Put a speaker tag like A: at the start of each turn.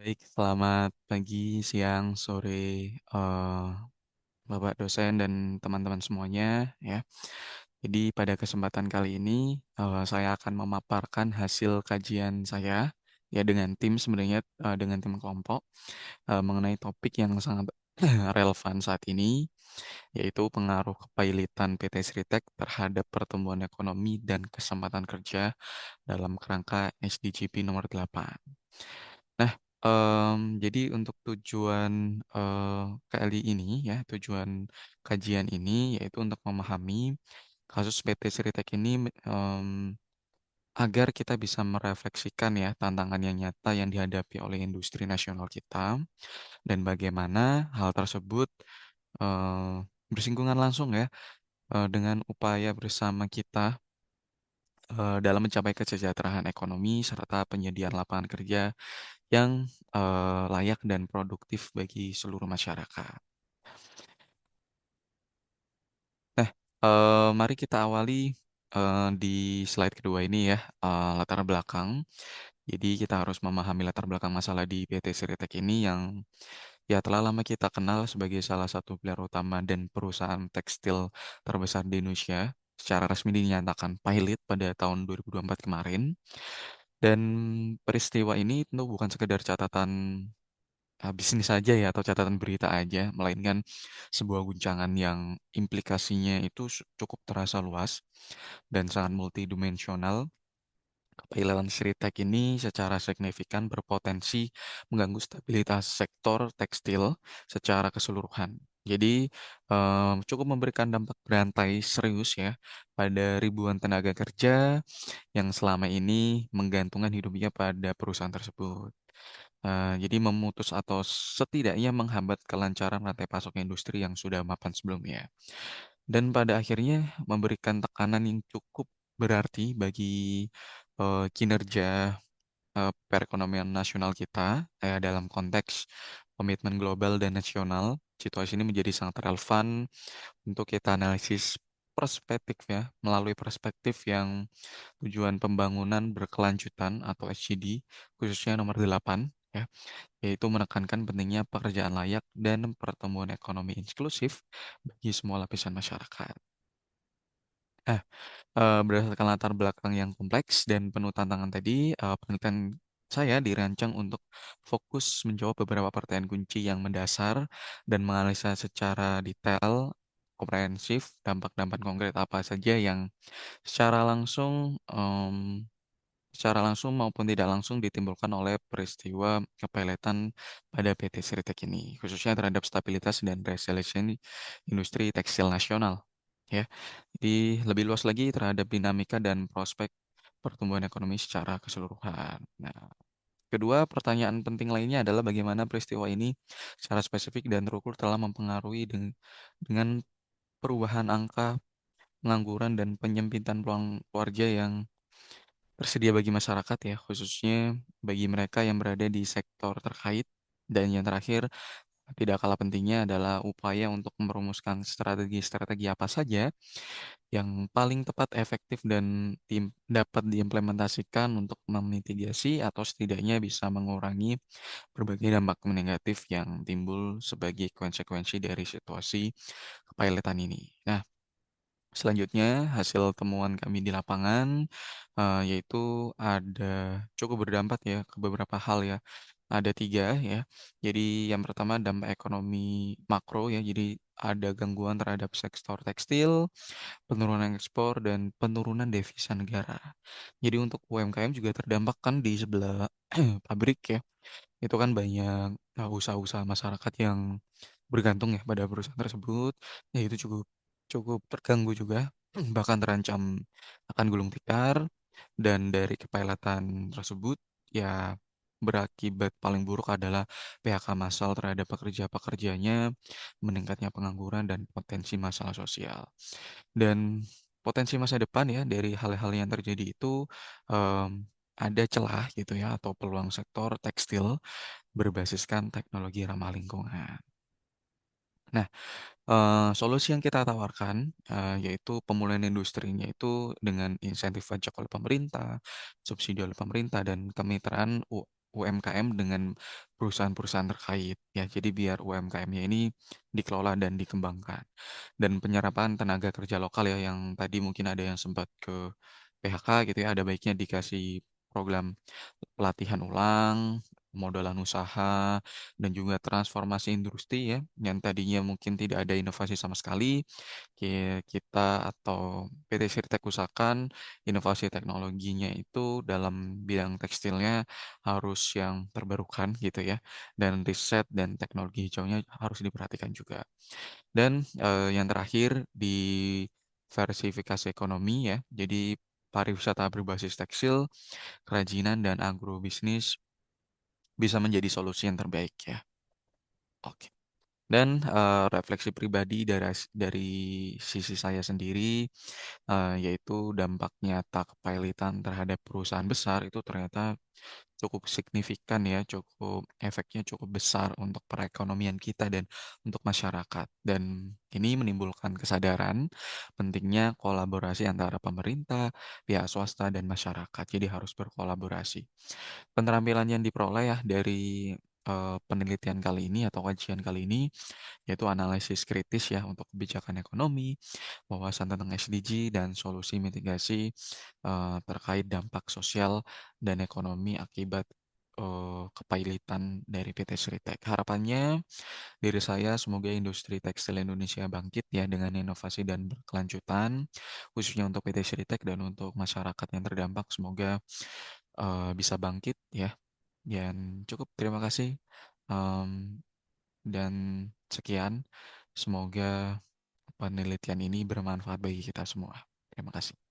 A: Baik, selamat pagi, siang, sore, Bapak dosen dan teman-teman semuanya ya. Jadi pada kesempatan kali ini, saya akan memaparkan hasil kajian saya ya dengan tim sebenarnya, dengan tim kelompok, mengenai topik yang sangat relevan saat ini, yaitu pengaruh kepailitan PT Sritek terhadap pertumbuhan ekonomi dan kesempatan kerja dalam kerangka SDGP nomor 8. Nah, jadi untuk tujuan, kali ini ya, tujuan kajian ini yaitu untuk memahami kasus PT Sritek ini, agar kita bisa merefleksikan ya tantangan yang nyata yang dihadapi oleh industri nasional kita dan bagaimana hal tersebut, eee, bersinggungan langsung ya, dengan upaya bersama kita, dalam mencapai kesejahteraan ekonomi serta penyediaan lapangan kerja yang, layak dan produktif bagi seluruh masyarakat. Nah, mari kita awali, di slide kedua ini ya, latar belakang. Jadi kita harus memahami latar belakang masalah di PT Sritek ini yang ya telah lama kita kenal sebagai salah satu pilar utama dan perusahaan tekstil terbesar di Indonesia. Secara resmi dinyatakan pilot pada tahun 2024 kemarin. Dan peristiwa ini tentu bukan sekedar catatan bisnis saja ya atau catatan berita aja, melainkan sebuah guncangan yang implikasinya itu cukup terasa luas dan sangat multidimensional. Kepiawaian Sritek ini secara signifikan berpotensi mengganggu stabilitas sektor tekstil secara keseluruhan. Jadi, cukup memberikan dampak berantai serius ya pada ribuan tenaga kerja yang selama ini menggantungkan hidupnya pada perusahaan tersebut. Jadi memutus atau setidaknya menghambat kelancaran rantai pasok industri yang sudah mapan sebelumnya. Dan pada akhirnya memberikan tekanan yang cukup berarti bagi, kinerja, perekonomian nasional kita, dalam konteks komitmen global dan nasional. Situasi ini menjadi sangat relevan untuk kita analisis perspektif ya, melalui perspektif yang tujuan pembangunan berkelanjutan atau SCD, khususnya nomor 8 ya, yaitu menekankan pentingnya pekerjaan layak dan pertumbuhan ekonomi inklusif bagi semua lapisan masyarakat. Nah, berdasarkan latar belakang yang kompleks dan penuh tantangan tadi, penelitian saya dirancang untuk fokus menjawab beberapa pertanyaan kunci yang mendasar dan menganalisa secara detail, komprehensif, dampak-dampak konkret apa saja yang secara langsung, maupun tidak langsung ditimbulkan oleh peristiwa kepeletan pada PT Sritek ini, khususnya terhadap stabilitas dan resiliensi industri tekstil nasional, ya. Jadi lebih luas lagi terhadap dinamika dan prospek pertumbuhan ekonomi secara keseluruhan. Nah, kedua pertanyaan penting lainnya adalah bagaimana peristiwa ini secara spesifik dan terukur telah mempengaruhi dengan perubahan angka pengangguran dan penyempitan peluang kerja yang tersedia bagi masyarakat ya, khususnya bagi mereka yang berada di sektor terkait. Dan yang terakhir, tidak kalah pentingnya adalah upaya untuk merumuskan strategi-strategi apa saja yang paling tepat, efektif, dan dapat diimplementasikan untuk memitigasi atau setidaknya bisa mengurangi berbagai dampak negatif yang timbul sebagai konsekuensi dari situasi kepilotan ini. Nah, selanjutnya, hasil temuan kami di lapangan, yaitu ada cukup berdampak ya ke beberapa hal ya. Ada 3 ya. Jadi yang pertama dampak ekonomi makro ya, jadi ada gangguan terhadap sektor tekstil, penurunan ekspor, dan penurunan devisa negara. Jadi untuk UMKM juga terdampak kan di sebelah pabrik ya. Itu kan banyak, usaha-usaha masyarakat yang bergantung ya pada perusahaan tersebut, ya itu cukup cukup terganggu juga, bahkan terancam akan gulung tikar, dan dari kepailatan tersebut, ya berakibat paling buruk adalah PHK massal terhadap pekerja-pekerjanya, meningkatnya pengangguran dan potensi masalah sosial. Dan potensi masa depan ya dari hal-hal yang terjadi itu, mmm, ada celah gitu ya atau peluang sektor tekstil berbasiskan teknologi ramah lingkungan. Nah, solusi yang kita tawarkan, yaitu pemulihan industrinya itu dengan insentif pajak oleh pemerintah, subsidi oleh pemerintah, dan kemitraan UMKM dengan perusahaan-perusahaan terkait ya. Jadi biar UMKM-nya ini dikelola dan dikembangkan. Dan penyerapan tenaga kerja lokal ya yang tadi mungkin ada yang sempat ke PHK gitu ya, ada baiknya dikasih program pelatihan ulang, modelan usaha, dan juga transformasi industri ya, yang tadinya mungkin tidak ada inovasi sama sekali, kita atau PT Sirtek usahakan inovasi teknologinya itu dalam bidang tekstilnya harus yang terbarukan gitu ya, dan riset dan teknologi hijaunya harus diperhatikan juga. Dan yang terakhir diversifikasi ekonomi ya, jadi pariwisata berbasis tekstil, kerajinan, dan agrobisnis bisa menjadi solusi yang terbaik ya. Oke. Dan refleksi pribadi dari sisi saya sendiri, yaitu dampak nyata kepailitan terhadap perusahaan besar itu ternyata cukup signifikan ya, efeknya cukup besar untuk perekonomian kita dan untuk masyarakat. Dan ini menimbulkan kesadaran pentingnya kolaborasi antara pemerintah, pihak swasta, dan masyarakat. Jadi harus berkolaborasi. Keterampilan yang diperoleh ya dari penelitian kali ini atau kajian kali ini yaitu analisis kritis ya untuk kebijakan ekonomi, wawasan tentang SDG dan solusi mitigasi terkait dampak sosial dan ekonomi akibat kepailitan dari PT Sritek. Harapannya diri saya semoga industri tekstil Indonesia bangkit ya dengan inovasi dan berkelanjutan khususnya untuk PT Sritek dan untuk masyarakat yang terdampak semoga bisa bangkit ya. Dan cukup terima kasih. Em, dan sekian. Semoga penelitian ini bermanfaat bagi kita semua. Terima kasih.